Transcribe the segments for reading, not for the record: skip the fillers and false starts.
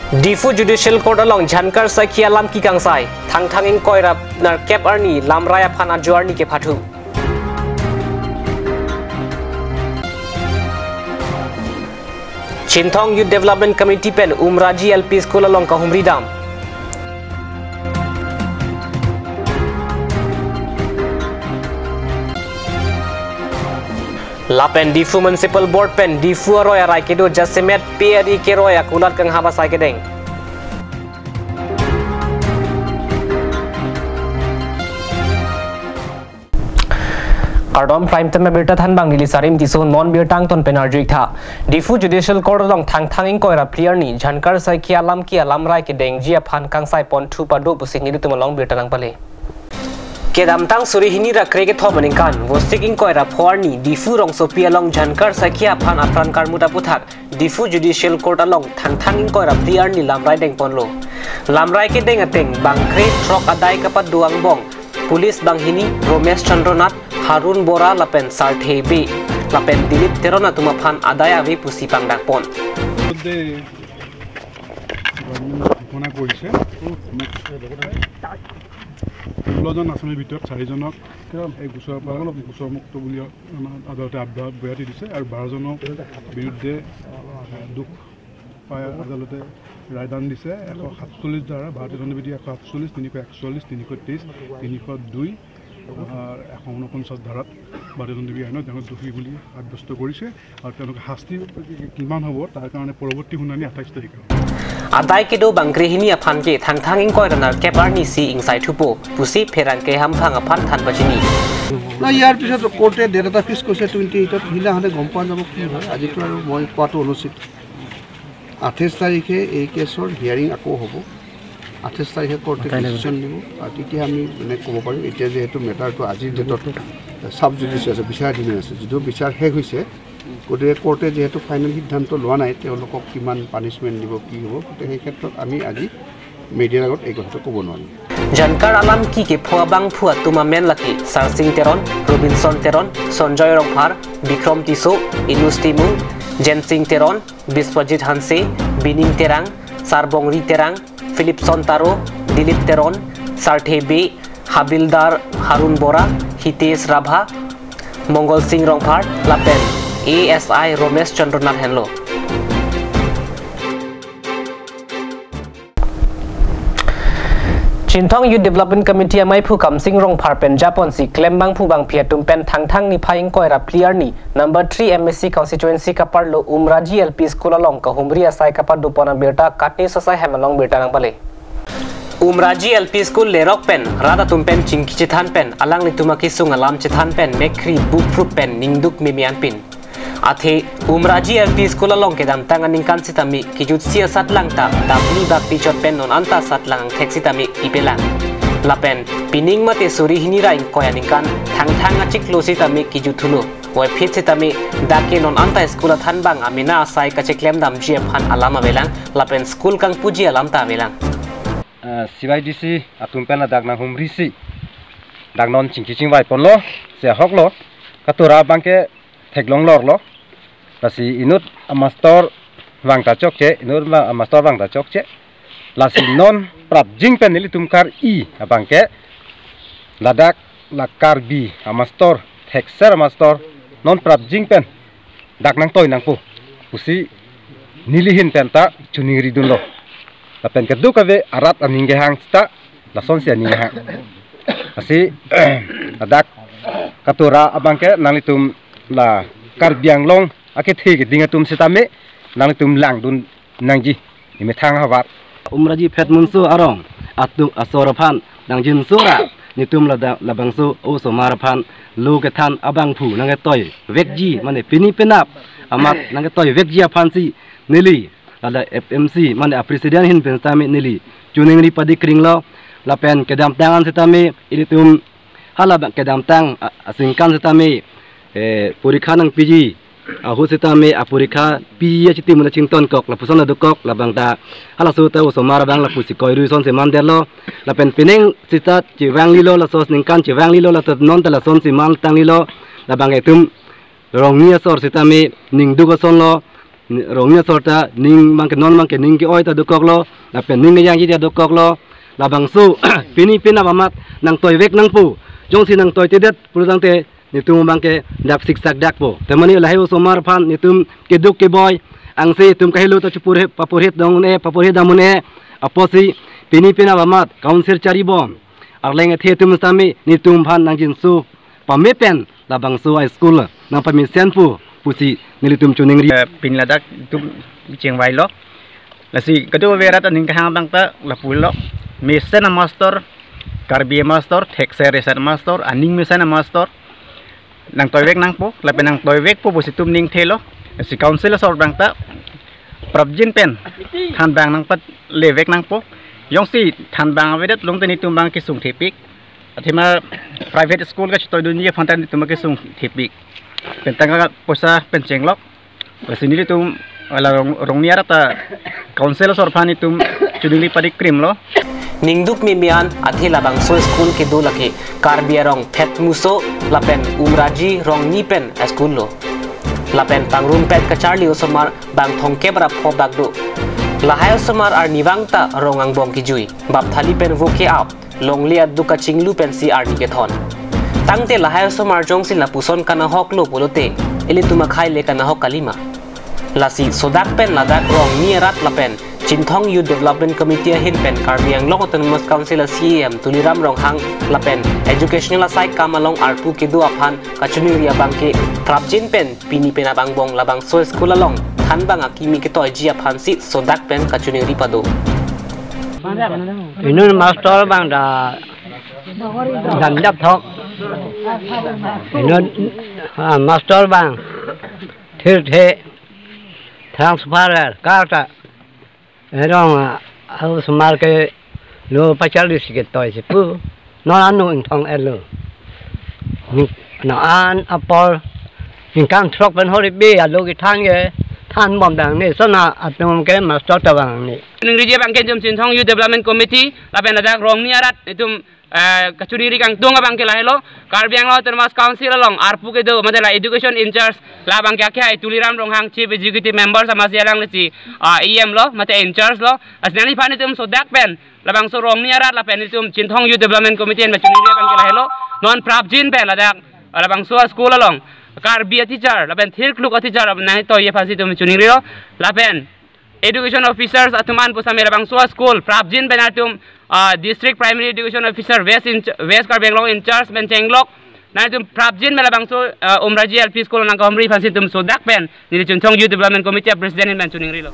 Difu Judicial Court along Jankar Sakia Lam Ki Kangsai, Tang Tanging Koirap Nar Kep Arni, Lam Raya Pana Juarni Ke Patu. Chintong Youth Development Committee Pen Umraji LP School along Kahumri Dam. Lapen Difu Municipal Board Pen Difu Roya Raikido Jasimet PRI Keroya Kulat Kang Haba Saikideng. Kardom Prime Time Berta Than Bang Nilisarim Tiso Non Beer Tang Ton Penarjik Tha. Difu Judicial Court along Tang Tanging Koira Prier Ni Jankar Saikia Lam Kia Lam Raikideng Jia Pan Kangsai Pon Tu Padu Pusing Nidu Tumalong Bertanang Pale. Kedam tang suri hini ra krege tho maningkan vostiking koira phorni difu rong sopi along Jankar Sakia Pan Apran Karmuta Puthak Difu Judicial Court along thangthanging koira priar ni lamrai deng ponlo lamrai ke deng ateng bangkre trok adai kapat duang bong Pulis Banghini Romesh Chandronath Harun Bora lapen Sarthe B lapen Dilip Terona tumaphan adaya ve pusi pangdak pon Lojan Asami Bitok, Sarijanok, a Gusomok to Bulia, adult Abba, where it is, or Barzano, Birude, Duk, Fire, Adalote, Raidan Disse, Hapsulis Dara, Barton Vidia, Hapsulis, Tinico Axolis, Tinico Taste, Tinico Dui, a Honokon Sadarat, Barton Viano, then to Fibuli, at Bostogorisha, or Tanaka Hasti, Kiman Howard, I can a poverty Hunani attached to Adai Kido Bangrehini upon gate, hanging corner, Keparni see inside Tupo, Pussy, Peranke Hampang upon Tanbachini. Na yar pisat court data fisco 28 hila hade gompan jabo ki hoy ajiklar moi kwato onosit 28 tarikhe ei kesor hearing ako hobo 28 tarikhe court decision nibo atiti ami mane kobo parim etia je hetu matter to aji date sub judicial bichar din ase jido bichar he hoise কোটে কোর্টে যেহেতু ফাইনাল সিদ্ধান্ত লোৱা নাই তেওঁলোকক কিমান পানিশমেন্ট দিব কি হ'ব তে সেই ক্ষেত্ৰত আমি আজি মিডিয়াৰ আগত এই কথাটো ক'ব নোৱাৰিম Jankar Alam ki ke phuabang phua tuma men laki Sarsing Teron Robinson Teron Sonjoy Rongphar Bikrom Tiso Inus Timung Jensing Teron Biswajit Hanse Bining Terang Sarbongri Terang Philip Sontaro Dilip Teron Sarthe B Habildar Harun Bora Hitesh Rabha Mongol Singh Rongphar Lapen ASI Romesh Chandronath Henlo. Chintong Youth Development Committee amai phu kam sing rong phar pen Japon si klembang phu bang phia tum pen thang ni phaing koira player ni number 3 MSC constituency ka parlo Umraji LP school along ka humri asai ka par dupona beta katni sasai hemalong beta nang pale Umraji LP School lerok pen rada tumpen chingki chithan pen alang ni tumaki sung alam chithan pen mekri book proof pen ningduk mimian pin Athe Umraji LP School along kedam tangan ningkan sitami kijut sia sat langta dabni bak pichot pen non anta sat lang thek sitami ipelang lapen pining mate suri hinira in koya ningkan thang achik lo sitami kijuthulu oi phit sitami dake non anta school than bang amina asai ka cheklem dam gf han alama belang lapen school kang puji alam ta belang CYDC atumpen dagna humrisi dagnon chingki chingwai ponlo se hoklo katura bangke theklong lorlo lasi inut amastor wangta chokche inut amastor wangta chokche lasi non prap jingpen nili tumkar I abangke ladak la Karbi amastor thekser amastor non prap jingpen daknang toy nangpu pusi nilihin penta chuningri dunlo lapen kedu kave arat aninge hang sta lason sia ninge hang asi adak katura abangke nalitum la Karbiang long ake thege dinga tum sitame nalitum lang dun nangji ime thang hawat Umraji phet munsu arong atu asoraphan nangjin sura nitum la bangsu o somaraphan lokethan abang phu nange toy vekji mane pini penap amat nange toy vekji aphansi nili la FMC mane a president hin pensame nili chuningri padi kringlo la pen kedam tangan sitame ilitum hala kedam tang asingkan sitame purikha nang PG ahu sitame a purikha PG chiti mun chington kok la puson la kok la bangta hala su ta somara bang la pusi koiru son se mandelo la pen pining sita chiwang lilo la sos ningkan chiwang lilo la tot non ta la son si man tang lilo la bang etum rongnia sor sitame ningdu ko son lo rongnya sorta ning mang ke non mang ke ning ke oi ta dokok lo la pen ning yang ji ta dokok lo la bangsu pini pina bamat nang toy wek nang pu jong si nang toy te det pulutang te nitum mang ke dak siksak dak po temani la hayo somar phan nitum ke duk ke boy ang se tum kahilo to chupur papurit dong ne papurit damune aposi pini pina bamat council cari bom arleng the tum sami nitum phan nang jinsu pamepen la bangsu high school nang pamisian pu pusi nilitum chuning ri pin la dak tum cheng vai lo la si kadu vera ta ning kahang bang ta la pul lo mission master Karbi master texer research master aning mission master nang toy wek nang po la penang toy wek po pusi tum ning thelo si council sor bang ta prabjin pen than bang nang pat le wek nang po yong si than bang avedat long tani tum bang ki sung thepik athima private school ka toy dunia phantan tum ki sung thepik pentanga posa pencenglok sini tum ala rongniara ta council sor phani tum chudili padi krim lo ningduk mimian athila bangso school ke do lake Karbi rong phet muso lapen umraji rong nipen school lo lapen pangrum pet ka charli osomar bang thongke bra pho bagdo lahai osomar ar niwangta rongang bong ki jui bap thali pen voke out longlia duka chinglu pen si ar ni ke thon tangte lahai osomar jong sin la puson kana hok lo bolote eli tuma khai le kana hok kalima lasi sodak pen ladak rong ni rat lapen Chinthong Youth Development Committee hin pen Karbi ang Long Autonomous Council CEM tuliram rong hang lapen educational site kamalong arpu ke du aphan kachuni ria bangke prabjin pen pini pen abang bong labang so school along than bang akimi ke toy ji aphan si sodak pen kachuni ri pado inun master bang da dan dap thok inun master bang thir the transfer karta erong au smar ke lo pachal disiket toy sipu no anu thong elo no an apol in kan trok ben hori be alo ki thang ye than bom dang ni sona atum ke master tawang ni ning rije bang ke jom Chinthong Youth Development Committee lapen ada rong ni arat itum kachuri ri kang tunga bang ke lahelo Karbi ang Autonomous Council along arpu ke do madela education in charge la bang ke kya tuliram rong hang chief executive member sama sialang li EM lo mate in charge lo asnani phani tum sodak pen la bang so rong ni arat la pen itum Chinthong Youth Development Committee en machuni ri bang ke lahelo non prabjin pen la bang so school along Karbi teacher la pen thir kluk teacher nai to ye phasi tum chuni ri lo la pen education officers atuman pusame la bang so school prabjin pen atum district primary education officer west Karbi Anglong in charge ben chenglok na tum prabjin mela bangso umraji LP school nang kamri fansi tum sodak pen ni Chinthong Youth Development Committee president men chuning rilo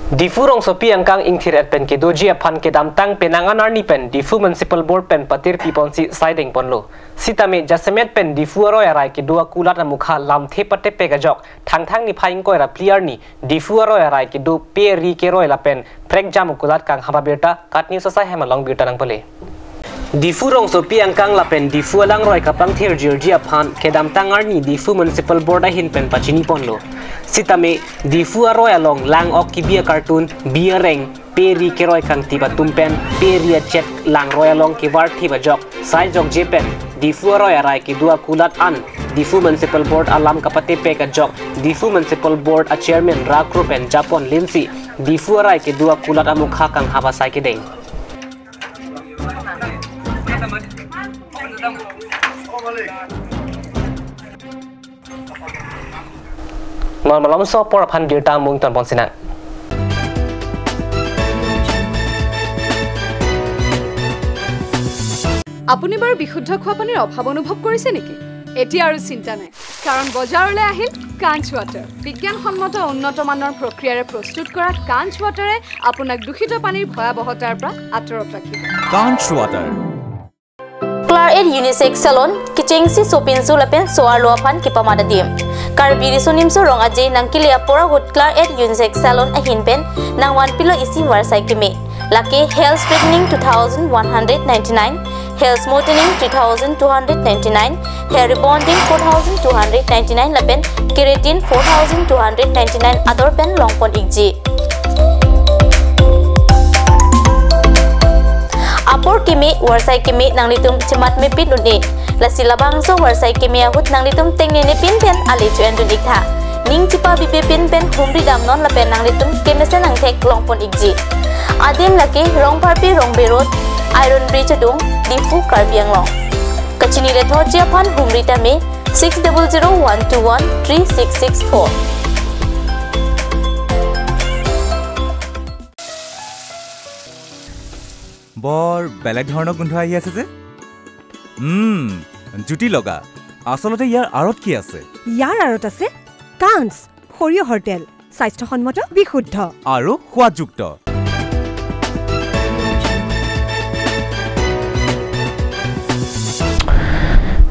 Difurong sopi angkang ingthiret pen ke doji aphan ke damtang penangan arni pen difu municipal board pen patir pipon si siding ponlo sitame jasemet pen difu aro arai ke dua kulat mukha lam the pate pe gajok thang ni phaing ko ra clear ni difu aro arai ke do pe ri ke roi la pen prek jam kulat kang haba beta katni sosa hemalong beta nang pale Difurong sopi angkang lapen difu alang roi kapang thir jirji aphan ke damtang arni difu municipal board a hin pen pachini ponlo sitame difu aro along lang ok kibia cartoon bia reng peri ke roi kang tiba tumpen peri chet lang roi along ke war thiba jok sai jok jepen difu aro arai ke dua kulat an difu municipal board alam kapate pe ka jok difu municipal board a chairman rakro pen japon linsi difu arai ke dua kulat amukha kang haba sai ke deng malam so por phan girta mung ton ponsina আপুনি বাৰু বিশুদ্ধ খোৱা পানীৰ অভাৱ অনুভৱ কৰিছে নেকি এতিয়া আৰু চিন্তা নাই কাৰণ বজাৰলৈ আহিল কাঞ্চ ৱাটাৰ বিজ্ঞানসন্মত উন্নত মানৰ প্ৰক্ৰিয়াৰে প্ৰস্তুত কৰা কাঞ্চ ৱাটাৰে আপোনাক দূষিত পানীৰ ভয়াৱহতাৰ পৰা আঁতৰত ৰাখিব কাঞ্চ water Claret Unisex Salon kichengsi sopinsu lapen soar luapan kipamada diem Karbi risonimso rong aje nang kilia pora hut Claret Unisex Salon ahinpen nang 1 pilo isi warsai kime lake hair straightening 2199 hair smoothing 3299 hair rebonding 4299 lapen keratin 4299 ador pen long pon igji Apor kimi warsai kimi nang litum cemat mepit dunni la silabang so warsai kimi ahut nang litum tengne ne pin pen ali tuan dun ikha ning chipa bipe pin pen humri dam non la pen nang litum kemesen nang thek longpon igji adim lake rong parpi rong berot iron bridge dung difu Karbi Anglong kachini le tho chia phan humri ta me 6001213664 বৰ বেলেগ ধৰণৰ গোন্ধ আহি আছে যে জুটি লগা আসলতে ইয়াৰ আৰত কি আছে ইয়াৰ আৰত আছে কাঞ্চ সৰিয়হৰ তেল স্বাস্থ্যসন্মত বিশুদ্ধ আৰু সোৱাদযুক্ত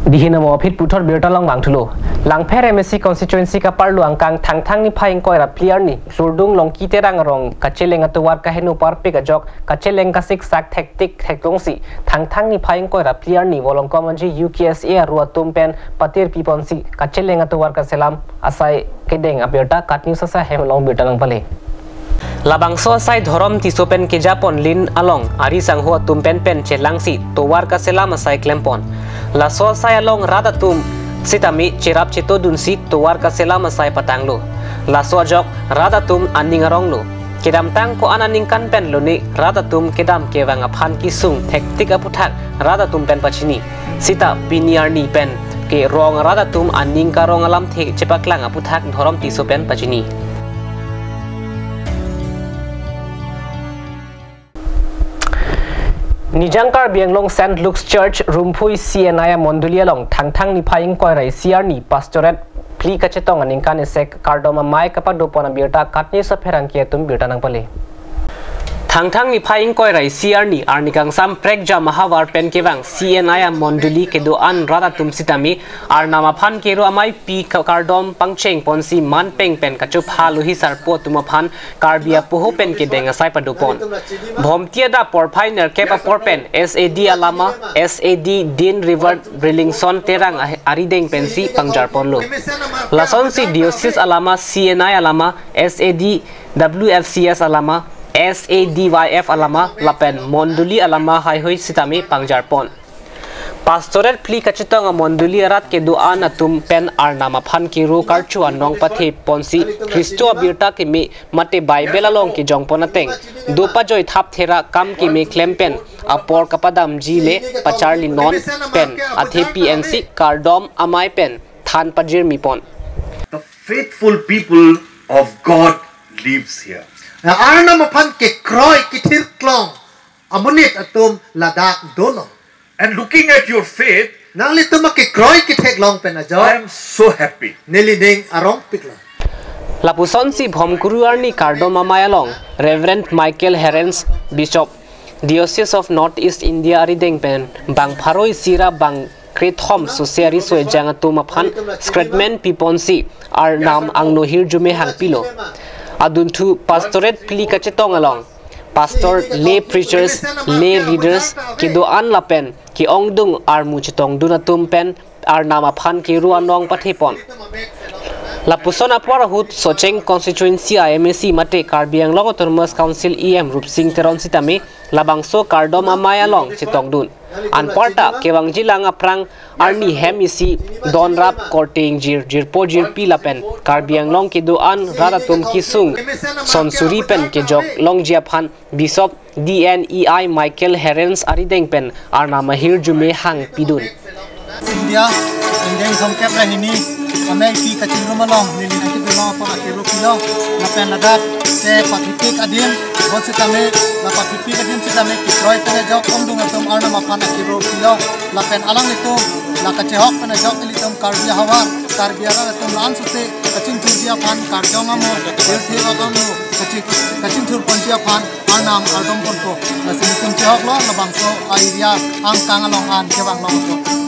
Dihina mo phit puthor birta long bangthulo langpher MSC constituency ka parlu angkang thangthang ni phaing koira player ni lurdung long ki terang rong kacheleng atwar ka henu parpe ka jok kacheleng ka sik sak thektik theklongsi thangthang ni phaing koira player ni bolong komanji UKSA ruwa tumpen patir piponsi kacheleng atwar ka selam asai kedeng abirta katnews sa hemlong birta lang pale Labangso sai dhorom ti sopen ke Japon lin along ari sang ho tumpen pen chelangsi towar ka selama sai klempon la so sai along radatum sitami cherap cheto dunsi towar ka selama sai patanglo la so jok radatum aning aronglo kedam tang ko ananing kan pen loni radatum kedam kewang aphan ki sung thektik aputhak radatum pen pachini sita piniar ni pen ke rong radatum aning ka rong alam the chepaklang aputhak dhorom ti sopen pachini Nijangkar Bianglong St. Luke's Church Rumpui CNI Mondulia long thangthang ni phaing koirai CR ni pastorate pli kachetong aningkan isek kardoma mai kapado pona birta katni sa pherang ke tum birta nang pale Thangthang ni phaing koirai CR ni arnikang sam prekja mahawar pen kewang CNI Monduli ke do an rada tum sitami arnama phan ke ro amai pi kardom pangcheng ponsi man peng pen kachu phalu hi sar po tuma phan karbia poho pen ke denga sai padupon bhomtia da por phainer kepa por pen SAD alama SAD Din River Brilingson terang arideng pensi pangjar ponlo lasonsi diocese alama CNI alama SAD WFCS alama SADYF alama lapen Monduli alama hai hoi sitami pangjar pon Pastorate pli kachetong Monduli arat ke duan atum pen arnama phan ki ru karchu anong pathe ponsi Kristo abirta ke me mate Bible along ki jongpon ateng dopa joy thap thera kam ki me klempen apor kapadam jile pacharli non pen athe PNC kardom amai pen than pajir mi pon The faithful people of God lives here Arna mapan ke kroy kitir klong amunit atum ladak dono and looking at your faith nang lituma ke kroy kitek long penajo I am so happy niliding arong pikla Lapuson si bhomkuruarni kardoma mayalong Reverend Michael Herens Bishop Diocese of Northeast India arideng pen bang pharoi sira bang krethom sosiari soe jangatuma phan scratman piponsi ar nam angnohir jume hangpilo Aduntu pastorate pli kachetong along pastor lay preachers lay readers ki do an lapen ki ongdung ar muchitong dunatum pen ar nama phan ki ruanong pathepon Lapuson apor hut socheng constituency IMC mate Karbi Anglong Autonomous Council EM Rupsing Teron sitami labangso kardom amaya long chitong dun anporta kewang jilang aprang arni hemisi donrap korting jirpo jirpi lapen Karbi Anglong ki do an radatum kisung sonsuri pen ke jok long jiaphan Bishop DNEI Michael Herens arideng pen arna mahir jume hang pidun India indeng somkep rahini amai pi kacing rumalong nili nanti belong apa akiru kilo lapen ladak ke pakitik adim bon sitame la pakitik adim sitame kitroy tane jok omdung atum arna makan akiru kilo lapen alang itu la kachehok tane jok elitum Karbi hawar Karbi ara atum lan suse kacing turjia pan karjong amo delthi agamu kacing tur ponjia pan arnam ardom ponko lasitum chehok lo labangso airia angkang along an kewang long to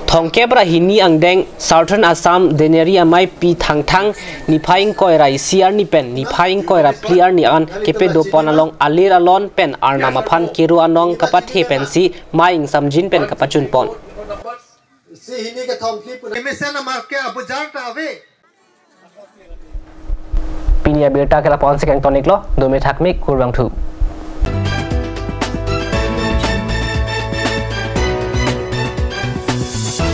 Thongkebra hini angdeng Southern Assam deneri amai pi thangthang ni phaing koirai CR ni pen ni phaing koira pliar ni an kepe do ponalong alir alon pen arnama phan kiru anong kapathe pen si maing samjin pen kapachun pon si hini ke thongki emesana marke abujar ta ave pinia beta kala pon sekang tonik lo do me thakme kurbang thu